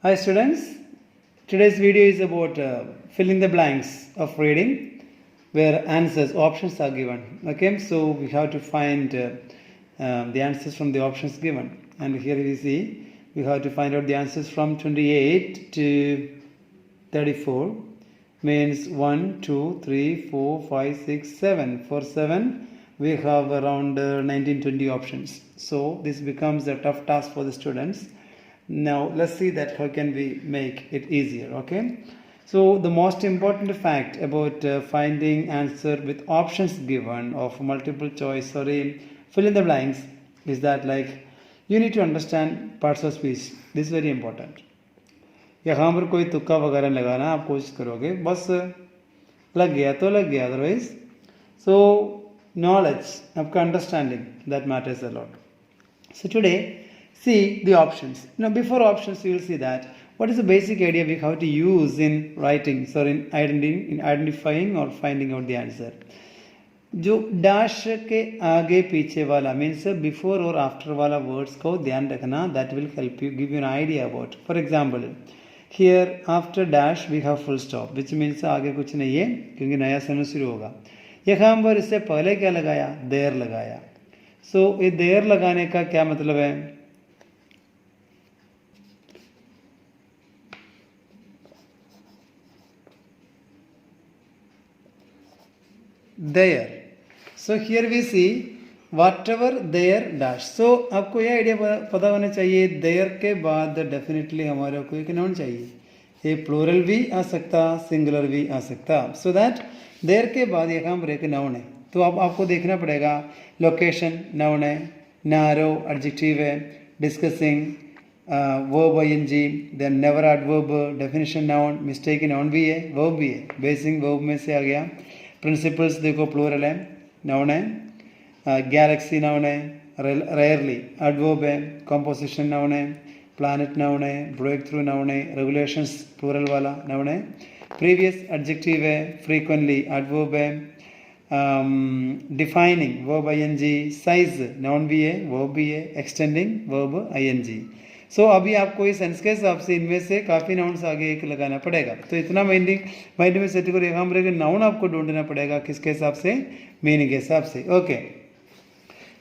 Hi students, today's video is about filling the blanks of reading where answers, options are given. Okay, so we have to find the answers from the options given, and here we see we have to find out the answers from 28 to 34, means 1, 2, 3, 4, 5, 6, 7. For 7 we have around 19-20 options, so this becomes a tough task for the students. Now let's see that how can we make it easier. Okay, so the most important fact about finding answer with options given of multiple choice or fill in the blanks is that you need to understand parts of speech. This is very important. यहाँ पर कोई तुक्का वगैरह लगाना आप कोशिश करोगे, बस लग गया तो लग गया, अदरवाइज सो knowledge, आपका understanding, that matters a lot. So today, see the options. Now before options you will see that what is the basic idea we have to use in writing, so in identifying or finding out the answer. जो dash के आगे पीछे वाला means before और after वाला words को ध्यान रखना, that will help you, give you an idea about. For example, here after dash we have full stop, which means आगे कुछ नहीं है क्योंकि नया सेंटेंस शुरू होगा. यहाँ पर इससे पहले क्या लगाया, देयर लगाया. सो ये देयर लगाने का क्या मतलब है, there. So here we see whatever there dash. So आपको यह आइडिया पता होना चाहिए, there के बाद डेफिनेटली हमारे को एक नाउन चाहिए. ये प्लूरल भी आ सकता, सिंगुलर भी आ सकता. सो दैट there के बाद यहाँ पर एक नाउन है, तो अब आपको देखना पड़ेगा. लोकेशन नाउन है, नारो एडजेक्टिव है, discussing verb I N G, then never adverb, definition noun, mistake noun भी है, वर्ब भी है, बेसिक वर्ब में से आ गया. प्रिंसिपल्स देखो प्लूरल है, नाउन है. गैलेक्सी नाउन है, रेयरली एडवर्ब है, कंपोजिशन नाउन है, प्लैनेट नाउन है, ब्रेक थ्रू नाउन है, रेगुलेशंस प्लूरल वाला नाउन है. प्रीवियस एडजेक्टिव है, फ्रीक्वेंटली एडवर्ब है, defining verb I N G, size noun भी है, वर्ब भी है, एक्सटेंडिंग वर्ब आईएनजी. सो अभी आपको इस सेंस के हिसाब से इनमें से काफ़ी नाउन्स आगे एक लगाना पड़ेगा. तो इतना माइंड में सेट करो, यहाँ पर नाउन आपको ढूंढना पड़ेगा किसके हिसाब से, मीनिंग के हिसाब से. ओके,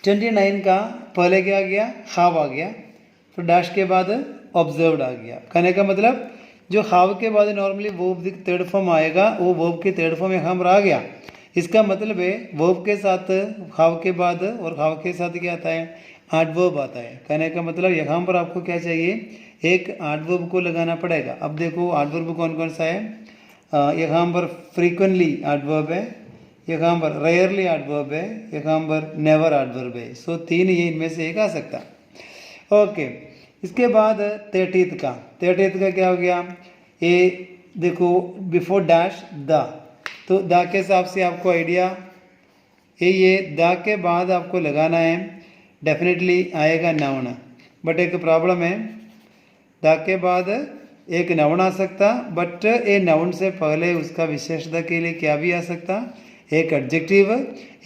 29 का पहले क्या आ गया, हाव आ गया, फिर डैश के बाद ऑब्जर्व्ड आ गया. कहने का मतलब जो हाव के बाद नॉर्मली वर्ब थर्ड फॉर्म आएगा, वो वर्ब की थर्ड फॉर्म यहाँ पर आ गया. इसका मतलब है वर्ब के साथ हाव के बाद और हाव के साथ क्या आता है, एडवर्ब आता है. कहने का मतलब यहाँ पर आपको क्या चाहिए, एक एडवर्ब को लगाना पड़ेगा. अब देखो एडवर्ब कौन कौन सा है, यहाँ पर फ्रीक्वेंटली एडवर्ब है, यहाँ पर रेयरली एडवर्ब है, यहाँ पर नेवर एडवर्ब है. सो तीन ये इनमें से एक आ सकता. ओके, इसके बाद 30th का क्या हो गया, ये देखो बिफोर डैश द, तो द के हिसाब से आपको आइडिया ये द के बाद आपको लगाना है, डेफिनेटली आएगा नाउन. बट एक प्रॉब्लम है, द के बाद एक नाउन आ सकता, बट ये नाउन से पहले उसका विशेषता के लिए क्या भी आ सकता, एक एडजेक्टिव.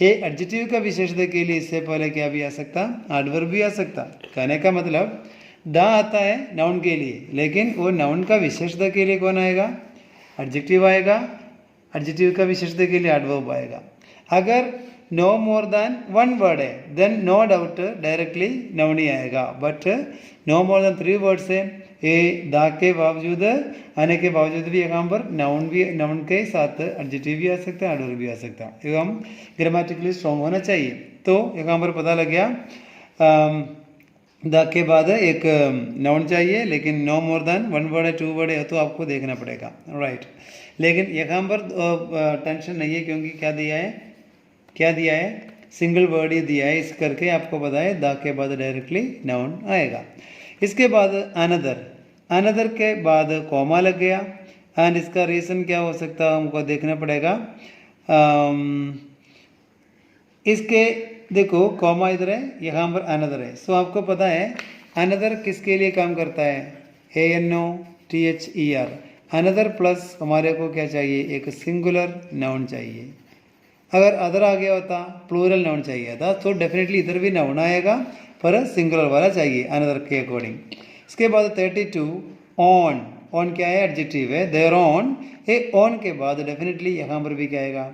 ये एडजेक्टिव का विशेषता के लिए इससे पहले क्या भी आ सकता, एडवर्ब भी आ सकता. कहने का मतलब द आता है नाउन के लिए, लेकिन वो नाउन का विशेषता के लिए कौन आएगा, एडजेक्टिव आएगा, एडजेक्टिव का विशेषता के लिए एडवर्ब आएगा. अगर no more than one word है, then no doubt directly noun ही आएगा. But no more than 3 words है, ये दा के बावजूद आने के बावजूद भी यहाँ पर नाउन के साथ एडजेक्टिव भी आ सकता है, एडवर्ब भी आ सकता है. एवं ग्रामेटिकली स्ट्रॉन्ग होना चाहिए. तो यहाँ पर पता लग गया द के बाद एक नाउन चाहिए, लेकिन नो मोर देन 1 वर्ड है, 2 वर्ड है, तो आपको देखना पड़ेगा. राइट, लेकिन यहाँ पर टेंशन नहीं है क्योंकि क्या दिया है, सिंगल वर्ड ही दिया है. इस करके आपको पता है द के बाद डायरेक्टली नाउन आएगा. इसके बाद अनदर के बाद कॉमा लग गया, एंड इसका रीज़न क्या हो सकता है हमको देखना पड़ेगा. इसके देखो कॉमा इधर है, यहाँ पर अनदर है. सो आपको पता है अनदर किसके लिए काम करता है, ANOTHER. अनदर प्लस हमारे को क्या चाहिए, एक सिंगुलर नाउन चाहिए. अगर अदर आ गया होता, प्लूरल नाउन चाहिए था, तो डेफिनेटली इधर भी नाउन आएगा, पर सिंगुलर वाला चाहिए अनदर के अकॉर्डिंग. इसके बाद 32 ऑन, ऑन क्या है? एडजेक्टिव है, देयर ऑन। ए ऑन के बाद डेफिनेटली यहाँ पर भी क्या आएगा?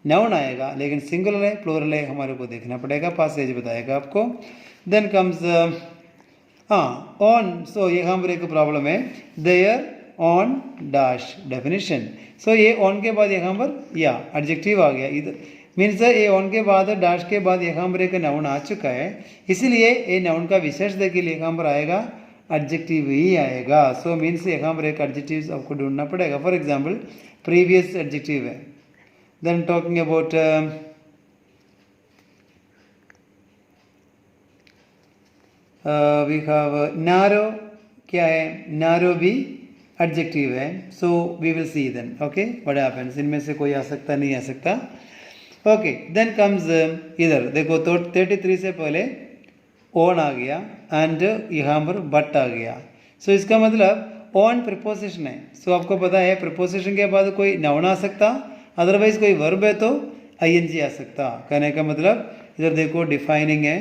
नाउन आएगा, लेकिन सिंगुलर है प्लूरल है हमारे को देखना पड़ेगा, पासेज बताएगा आपको। देन कम्स हाँ ऑन, सो यहाँ पर एक प्रॉब्लम है, देयर ऑन डैश डेफिनेशन। सो ये ऑन के बाद यहाँ पर या एडजेक्टिव आ गया, इधर मीन्स ये ऑन के बाद डैश के बाद यहाँ पर एक नाउन आ चुका है, इसीलिए ये नाउन का विशेष के लिए यहाँ पर आएगा एडजेक्टिव ही आएगा। सो मीन्स यहाँ पर एक एडजेक्टिव आपको ढूंढना पड़ेगा। फॉर एग्जाम्पल प्रीवियस एडजेक्टिव है, then talking about we have narrow, क्या है? नारो भी एडजेक्टिव है। So we will see then, okay what happens, इनमें से कोई आ सकता नहीं आ सकता। ओके देन कम्स इधर देखो, तो 33 से पहले ऑन आ गया एंड यहाँ पर बट आ गया। सो इसका मतलब ऑन प्रिपोजिशन है। सो आपको पता है प्रिपोजिशन के बाद कोई नाउन आ सकता, अदरवाइज कोई वर्ब है तो आईएनजी आ सकता। कहने का मतलब इधर देखो डिफाइनिंग है,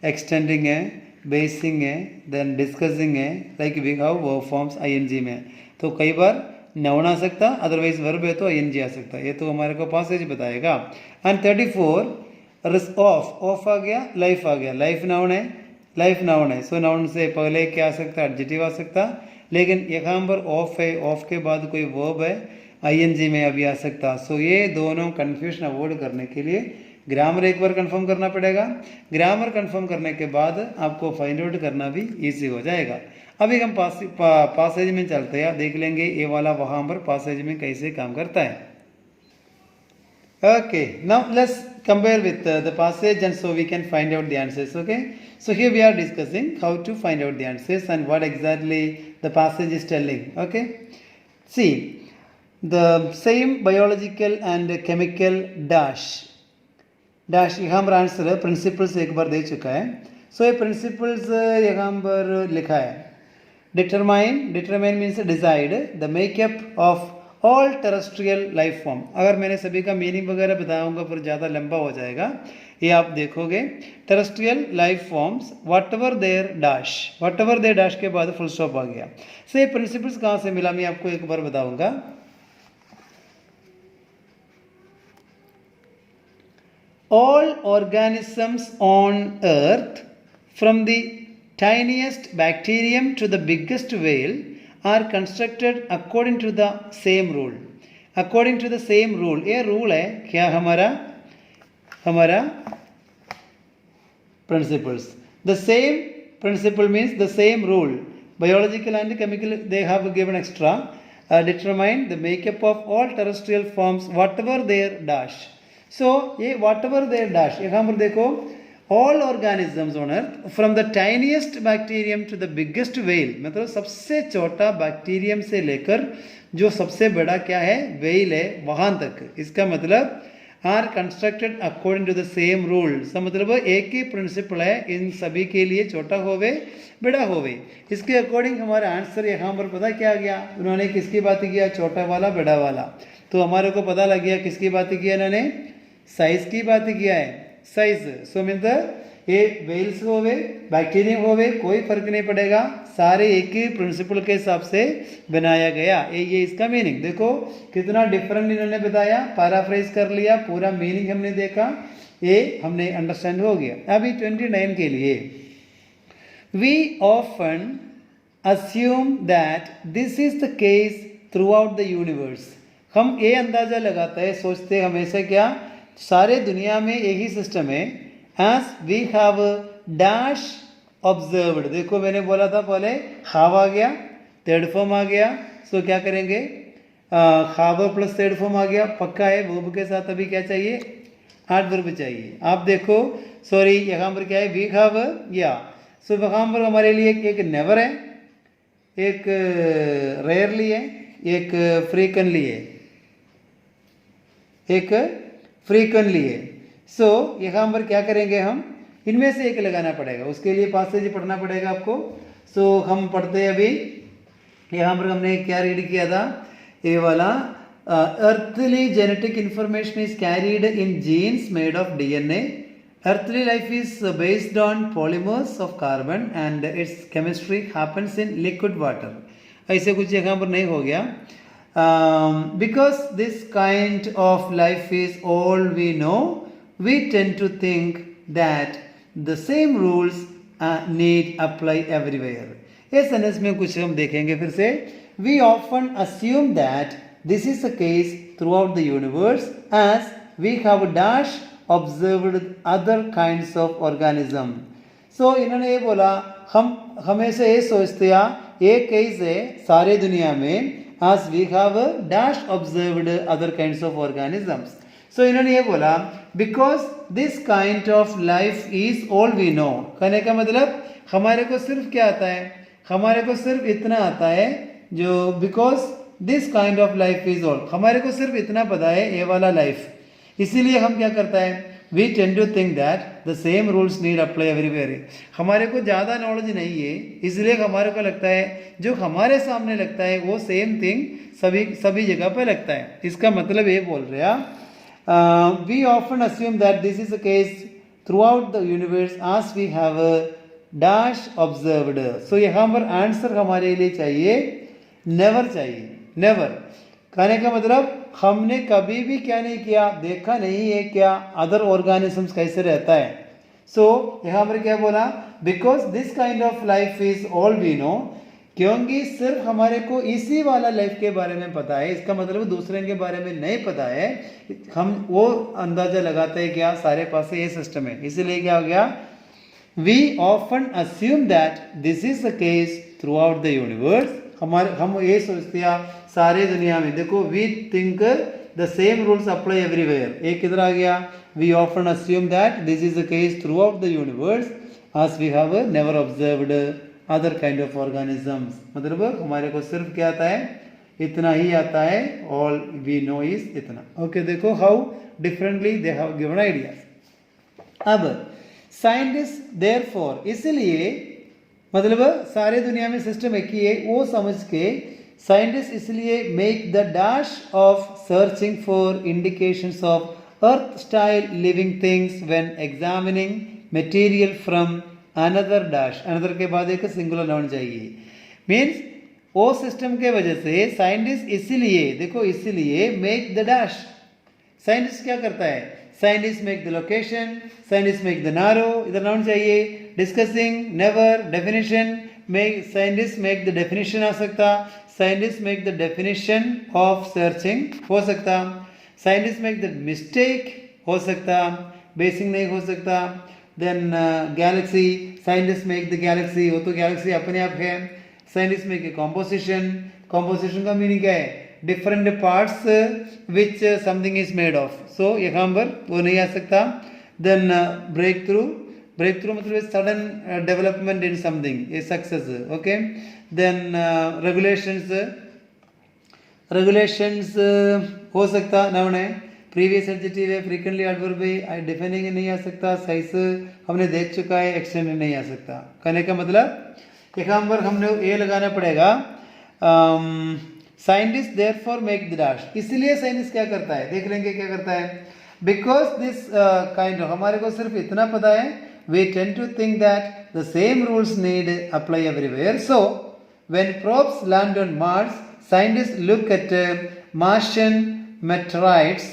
एक्सटेंडिंग है, बेसिंग है, देन डिस्कसिंग है, like we have verb forms I N G में। तो कई बार नाउन आ सकता, अदरवाइज वर्ब है तो आईएनजी आ सकता। ये तो हमारे को पासेज बताएगा। एंड 34 ऑफ, ऑफ आ गया, लाइफ आ गया, लाइफ नाउन है, लाइफ नाउन है। सो नाउन से पहले क्या आ सकता? एडजेक्टिव आ सकता, लेकिन यहाँ पर ऑफ है, ऑफ के बाद कोई वर्ब है आईएनजी में अभी आ सकता। सो ये दोनों कन्फ्यूजन अवॉइड करने के लिए ग्रामर एक बार कंफर्म करना पड़ेगा। ग्रामर कंफर्म करने के बाद आपको फाइंड आउट करना भी इजी हो जाएगा। अभी हम पासेज में चलते हैं, देख लेंगे ये वाला वहाँ पर पासेज में कैसे काम करता है। Okay, now let's compare with the passage and so we can find out the answers, okay? So here we are discussing how to find out the answers and what exactly the passage is telling, okay? See, the same biological and chemical dash यहाँ पर answer principles एक बार दे चुका है। सो ये principles यहाँ पर लिखा है, determine means decide the makeup of all terrestrial life form. अगर मैंने सभी का मीनिंग वगैरह बताऊंगा फिर ज़्यादा लंबा हो जाएगा, ये आप देखोगे। Terrestrial life forms whatever there dash के बाद फुल स्टॉप आ गया। सो ये प्रिंसिपल्स कहाँ से मिला मैं आपको एक बार बताऊंगा। All organisms on earth, from the tiniest bacterium to the biggest whale, are constructed according to the same rule. According to the same rule, ये रूल है क्या? हमारा principles. The same principle means the same rule. Biological and chemical, they have given extra. Determine the makeup of all terrestrial forms, whatever their dash. So ये whatever their dash, यहाँ पर देखो all organisms on earth from the tiniest bacterium to the biggest whale, मतलब सबसे छोटा bacterium से लेकर जो सबसे बड़ा क्या है? whale है, वहाँ तक। इसका मतलब are constructed according to the same rule. इसका मतलब एक ही प्रिंसिपल है इन सभी के लिए, छोटा होवे बड़ा होवे। इसके अकॉर्डिंग हमारा आंसर यहाँ पर पता क्या गया? उन्होंने किसकी बात किया? छोटा वाला बड़ा वाला। तो हमारे को पता लग गया किसकी बात किया इन्होंने? साइज की बात किया है, साइज। सो मीन्स ये वेल्स होवे बैक्टीरियम होवे कोई फर्क नहीं पड़ेगा, सारे एक ही प्रिंसिपल के हिसाब से बनाया गया। ये इसका मीनिंग देखो कितना डिफरेंट इन्होंने बताया, पैराफ्रेज कर लिया, पूरा मीनिंग हमने देखा, ये हमने अंडरस्टैंड हो गया। अभी 29 के लिए, we often assume that this is the case throughout the universe. हम ये अंदाजा लगाते हैं, सोचते हमेशा क्या सारे दुनिया में यही सिस्टम है। As we have dash observed, देखो मैंने बोला था पहले हाव आ गया, थर्ड फॉर्म आ गया। सो क्या करेंगे? हाव प्लस थर्ड फॉर्म आ गया, पक्का है। वर्ब के साथ अभी क्या चाहिए? एडवर्ब चाहिए। आप देखो सॉरी यहाँ पर क्या है? वी हैव या। सो वहाँ पर हमारे लिए एक नेवर है, एक रेयरली है, एक फ्रीक्वेंटली है, एक फ्रीक्वेंटली है। सो यहाँ पर क्या करेंगे? हम इनमें से एक लगाना पड़ेगा, उसके लिए पासेज पढ़ना पड़ेगा आपको। सो हम पढ़ते हैं अभी, यहाँ पर हमने क्या रीड किया था? ये वाला earthly genetic information is carried in genes made of DNA. Earthly life is based on polymers of carbon and its chemistry happens in liquid water. ऐसे कुछ यहाँ पर नहीं हो गया. Because this kind of life is all we know, we tend to think that the same rules need apply everywhere. इस sentence में कुछ हम देखेंगे फिर से. We often assume that this is the case throughout the universe as we have dash observed other kinds of organism. So इन्होंने ये बोला, हम हमेशा ये सोचते हैं एक केस है सारे दुनिया में as we have dash observed other kinds of organisms. So इन्होंने ये बोला because this kind of life is all we know. कहने का मतलब हमारे को सिर्फ क्या आता है, हमारे को सिर्फ इतना आता है जो because this kind of life is all, हमारे को सिर्फ इतना पता है ये वाला लाइफ. इसीलिए हम क्या करता है, we tend to think that the same rules need apply everywhere. हमारे को ज़्यादा नॉलेज नहीं है, इसलिए हमारे को लगता है जो हमारे सामने लगता है वो सेम थिंग सभी जगह पे लगता है. इसका मतलब ये बोल रहे हैं we often assume that this is the case throughout the universe as we have dash observed. So यहाँ पर आंसर हमारे लिए चाहिए never चाहिए, never. कहने का मतलब हमने कभी भी क्या नहीं किया, देखा नहीं है क्या अदर ऑर्गेनिजम्स कैसे रहता है. सो यहाँ पर क्या बोला, because this kind of life is all we know, क्योंकि सिर्फ हमारे को इसी वाला लाइफ के बारे में पता है. इसका मतलब दूसरे के बारे में नहीं पता है. हम वो अंदाजा लगाते हैं क्या सारे पास ये सिस्टम है. इसीलिए क्या हो गया, we often assume that this is the case throughout the universe. हम ये सोचते हैं सारे दुनिया में. देखो we think the same rules apply everywhere. एक किधर आ गया, we often assume that this is the case throughout the universe as we have never observed other kind of organisms. मतलब हमारे को सिर्फ क्या आता है, इतना ही आता है. all we know is इतना. ओके देखो how differently they have given ideas. अब साइंटिस्ट therefore, इसलिए मतलब सारे दुनिया में सिस्टम एक ही है वो समझ के साइंटिस्ट इसलिए make the dash of searching for indications of earth style living things when examining material from another dash. Another के बाद एक सिंगुलर नाउन चाहिए. मीन्स वो सिस्टम के वजह से साइंटिस्ट इसलिए देखो इसलिए मेक द डैश. साइंटिस्ट क्या करता है, scientist make the location, scientist make the narrow, इधर नाउन चाहिए. Discussing, never, definition, make scientist make the definition आ सकता. Scientist make the definition of searching हो सकता. साइंटिस्ट मेक द मिस्टेक हो सकता, बेसिंग नहीं हो सकता. Then galaxy, scientist make the galaxy, वो तो गैलेक्सी अपने आप है. Scientist make a composition. Composition का मीनिंग क्या है, different parts which something is made of. So यहाँ पर वो नहीं आ सकता. Then breakthrough, breakthrough मतलब sudden development in something, a success. Okay. Then regulations, regulations हो सकता नाउन है. प्रीवियस एडजेक्टिव है, फ्रीक्वेंटली एडवर्ब है, डिफाइनिंग नहीं आ सकता. साइज हमने देख चुका है, एक्सटेंड नहीं आ सकता. कहने का मतलब यहाँ पर हमने ये लगाना पड़ेगा scientist therefore make the dash. इसलिए साइंटिस्ट क्या करता है, देख लेंगे क्या करता है. बिकॉज दिस काइंड ऑफ, हमारे को सिर्फ इतना पता है, we tend to think that the same rules need apply everywhere. So when probes land on Mars, scientists look at Martian meteorites.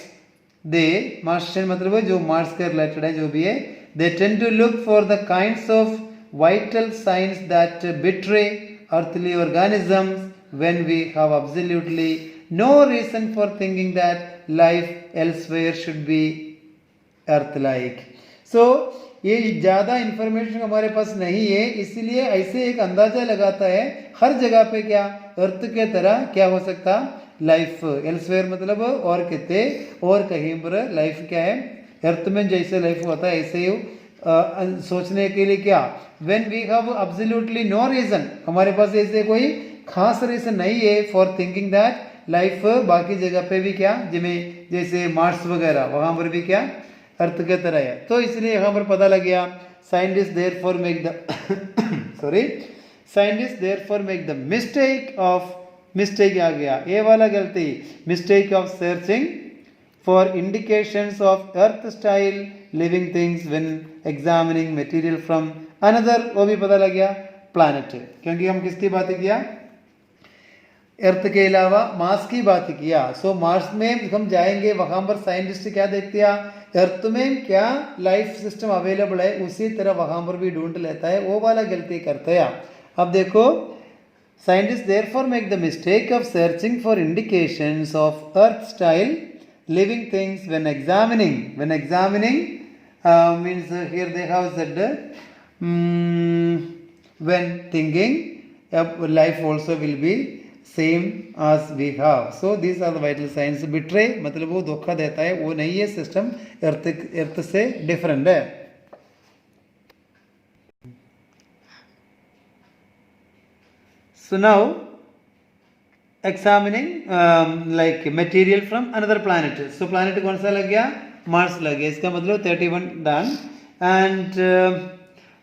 They, Martian मतलब जो मार्स के रिलेटेड है जो भी है, they tend to look for the kinds of vital signs that betray earthly organisms when we have absolutely no reason for thinking that life elsewhere should be earth-like. So ये ज़्यादा information हमारे पास नहीं है, इसलिए ऐसे एक अंदाजा लगाता है हर जगह पे क्या अर्थ के तरह क्या हो सकता लाइफ. एल्सवेयर मतलब और कहते और कहीं पर लाइफ क्या है, अर्थ में जैसे लाइफ होता है ऐसे ही सोचने के लिए क्या. When we have absolutely no reason, हमारे पास ऐसे कोई खास रीजन नहीं है फॉर थिंकिंग दैट लाइफ बाकी जगह पे भी क्या जिमें जैसे मार्स वगैरह वहाँ पर भी क्या अर्थ के तरह है. तो इसलिए यहाँ पर पता लग गया scientist therefore make the sorry scientist therefore make the mistake of, mistake आ गया ये वाला गलती, mistake of searching for indications of earth style living things when examining material from another, वो भी पता लग गया प्लैनेट. क्योंकि हम किसकी बातें किया, अर्थ के अलावा मार्स की बात किया। सो मार्स में हम जाएंगे, वहां पर साइंटिस्ट क्या देखते हैं, अर्थ में क्या लाइफ सिस्टम अवेलेबल है उसी तरह वहां पर भी ढूंढ लेता है, वो वाला गलती करते हैं। अब देखो, scientists therefore make the mistake of searching for indications of earth style living things when examining means here they have said when thinking life also will be same as we have. So these are the vital signs. Betray मतलब वो धोखा देता है, वो नहीं है system अर्थ से different है। So now examining like material from another planet. So planet कौन सा लग गया, मार्स लग गया, इसका मतलब 31 done. And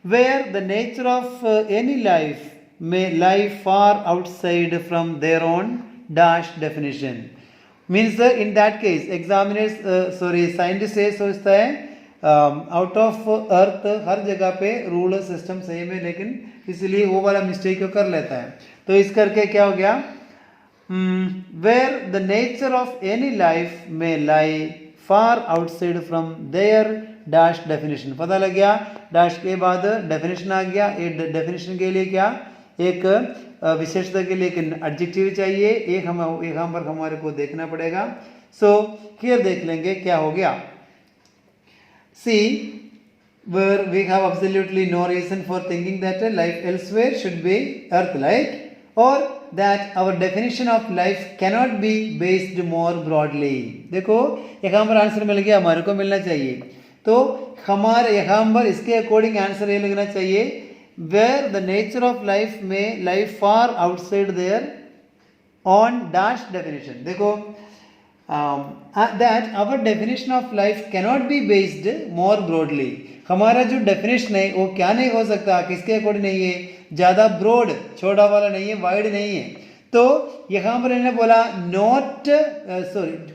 where the nature of any life may lie far outside from their own dash definition. Means in that case examiners scientists ये सोचता है आउट ऑफ अर्थ हर जगह पे रूल सिस्टम सेम है, लेकिन इसलिए वो वाला मिस्टेक कर लेता है। तो इस करके क्या हो गया, where the nature of any life may lie far outside from their dash definition. पता लग गया, डैश के बाद डेफिनेशन आ गया। एक डेफिनेशन के लिए क्या, एक विशेषता के लिए एक एडजेक्टिव चाहिए, एक यहाँ पर हमारे को देखना पड़ेगा। सो हियर देख लेंगे क्या हो गया। See, where we have absolutely no reason for thinking that life elsewhere should be Earth-like, or that our definition of life cannot be based more broadly. देखो यहाँ पर आंसर मिल गया, हमारे को मिलना चाहिए। तो हमारे यहाँ पर इसके अकॉर्डिंग आंसर ये लगना चाहिए, where the nature of life may lie far outside their own dash definition. देखो that our definition of life cannot be based more broadly. हमारा जो डेफिनेशन है वो क्या नहीं हो सकता, किसके अकॉर्डिंग नहीं है, ज़्यादा ब्रॉड छोटा वाला नहीं है, वाइड नहीं है। तो यहाँ पर इन्होंने बोला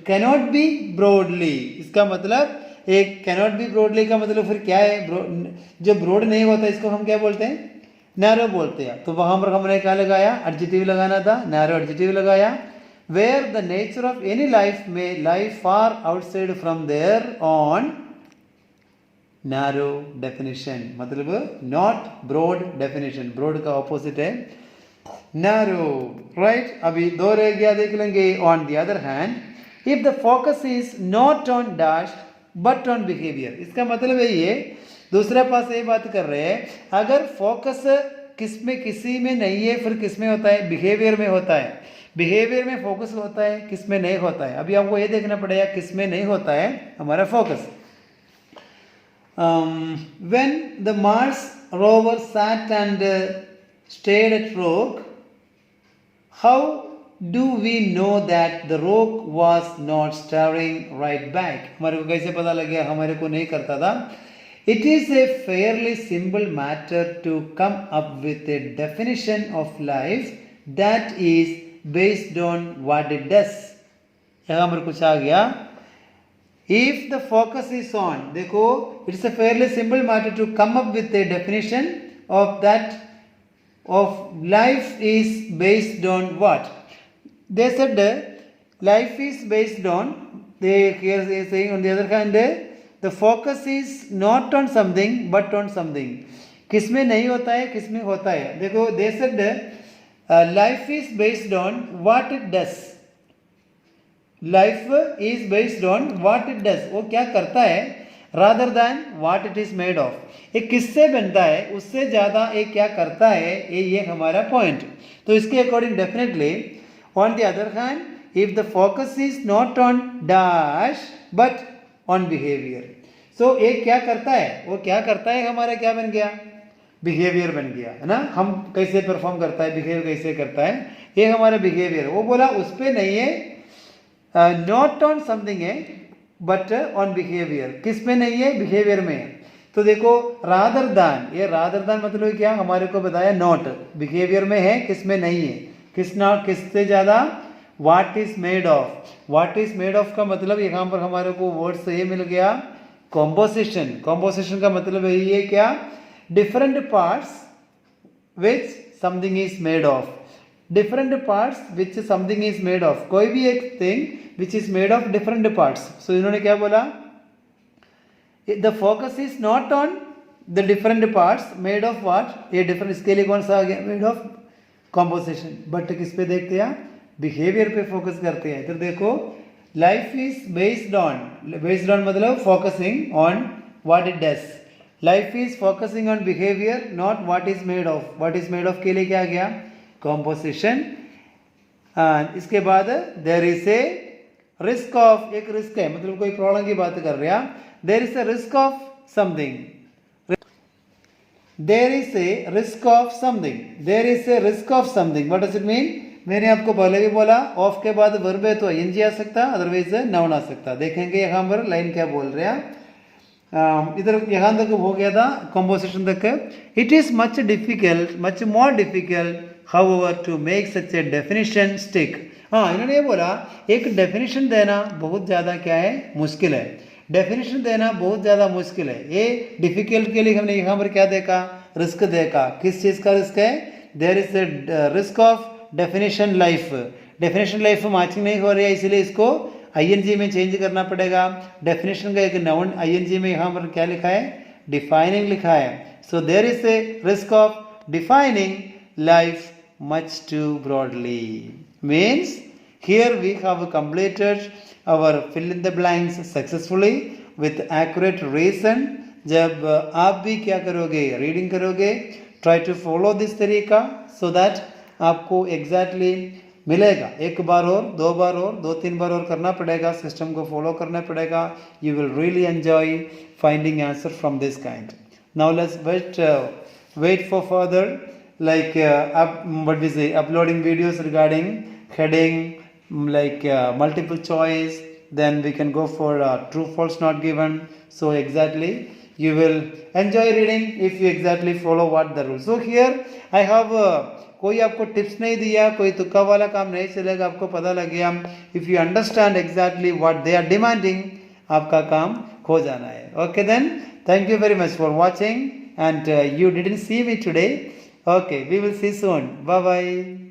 कैनॉट बी ब्रॉडली, इसका मतलब एक कैनॉट बी ब्रॉडली का मतलब फिर क्या है, जो ब्रॉड नहीं होता इसको हम क्या बोलते हैं, नैरो बोलते हैं। तो वहाँ पर हमने क्या लगाया, एडजेक्टिव लगाना था, नैरो एडजेक्टिव लगाया। Where the nature of any life may lie far outside from their own narrow definition, मतलब not broad definition, broad का opposite है narrow, right? अभी दो रह गया, देख लेंगे। On the other hand, if the focus is not on dash but on behavior, इसका मतलब है ये दूसरे पास ये बात कर रहे हैं, अगर फोकस किसी में नहीं है फिर किस में होता है, बिहेवियर में होता है। बिहेवियर में फोकस होता है, किस में नहीं होता है। अभी आपको ये देखना पड़ेगा किस में नहीं होता है हमारा focus. When the Mars rover sat and stared at rock, how do we know that the rock was not staring right back. हमारे को कैसे पता लग गया, हमारे को नहीं करता था। It is a fairly simple matter to come up with a definition of life that is based on what it does. यहाँ पर कुछ आ गया, if the focus is on, देखो it's a fairly simple matter to come up with a definition of that of life is based on what. They said life is based on, they here they saying on the other hand the focus is not on something but on something. किस में नहीं होता है, किस में होता है। देखो they said life is based on what it does. Life is based on what it does, वो क्या करता है, rather than what it is made of. एक किससे बनता है उससे ज़्यादा एक क्या करता है, ये हमारा पॉइंट। तो इसके according definitely on the other hand, if the focus is not on dash but on behavior. So एक क्या करता है, वो क्या करता है हमारा क्या बन गया, बिहेवियर बन गया है ना। हम कैसे परफॉर्म करता है, बिहेव कैसे करता है, ये हमारा बिहेवियर। वो बोला उस पर नहीं है, नॉट ऑन समथिंग है बट ऑन बिहेवियर। किस में नहीं है, बिहेवियर में है। तो देखो रादर दान, ये रादर दान मतलब क्या, हमारे को बताया नॉट बिहेवियर में है, किस में नहीं है, किस नॉट किससे ज़्यादा, what is made of. What is made of का मतलब यहाँ पर हमारे को वर्ड से ये मिल गया कॉम्पोजिशन। कॉम्पोजिशन का मतलब है ये क्या, different parts which something is made of. Different parts which something is made of, कोई भी एक thing which is made of different parts. So इन्होंने क्या बोला, the focus is not on the different parts made of what, ये different, इसके लिए कौन सा आ गया, मेड ऑफ कॉम्पोजिशन. बट किस पे देखते हैं, बिहेवियर पे फोकस करते हैं. इधर देखो, लाइफ इज बेस्ड ऑन मतलब focusing on what it does. Life is focusing on behaviour not what is made of. What is made of के लिए क्या आ गया, कॉम्पोजिशन. इसके बाद there is a risk of, एक रिस्क है मतलब कोई प्रॉब्लम की बात कर रहे हैं. There is a risk of something, there is a risk of something, there is a risk of something. What does it mean, मैंने आपको पहले भी बोला ऑफ के बाद वर्ब है तो ing आ सकता, अदरवाइज नाउन आ सकता. देखेंगे यहाँ पर लाइन क्या बोल रहे हैं. इधर यहाँ तक हो गया था कॉम्पोजिशन तक. It is much difficult, much more difficult however to make such a definition stick. हाँ, इन्होंने ये बोला एक डेफिनेशन देना बहुत ज़्यादा क्या है, मुश्किल है. डेफिनेशन देना बहुत ज़्यादा मुश्किल है. ये डिफिकल्ट के लिए हमने यहाँ पर क्या देखा, रिस्क देखा. किस चीज़ का रिस्क है, there is a risk of definition life. Definition life matching नहीं हो रही है, इसलिए इसको ing में चेंज करना पड़ेगा. डेफिनेशन का एक नाउन ing में यहाँ पर क्या लिखा है, डिफाइनिंग लिखा है. So there is a risk of defining life much too broadly. Means here we have completed our fill in the blanks successfully with accurate reason. जब आप भी क्या करोगे, रीडिंग करोगे, try to follow this तरीका so that आपको exactly मिलेगा. एक बार और, दो बार और, दो तीन बार और करना पड़ेगा, सिस्टम को फॉलो करना पड़ेगा. You will really enjoy finding answer from this kind. Now let's wait for further like what we say, uploading videos regarding heading, like multiple choice. Then we can go for true false not given. So exactly you will enjoy reading if you exactly follow what the rules. So here I have कोई आपको tips नहीं दिया, कोई तुक्का वाला काम नहीं चलेगा, आपको पता लग गया. If you understand exactly what they are demanding, आपका काम हो जाना है. Okay then, thank you very much for watching, and you didn't see me today. Okay, we will see soon. Bye bye.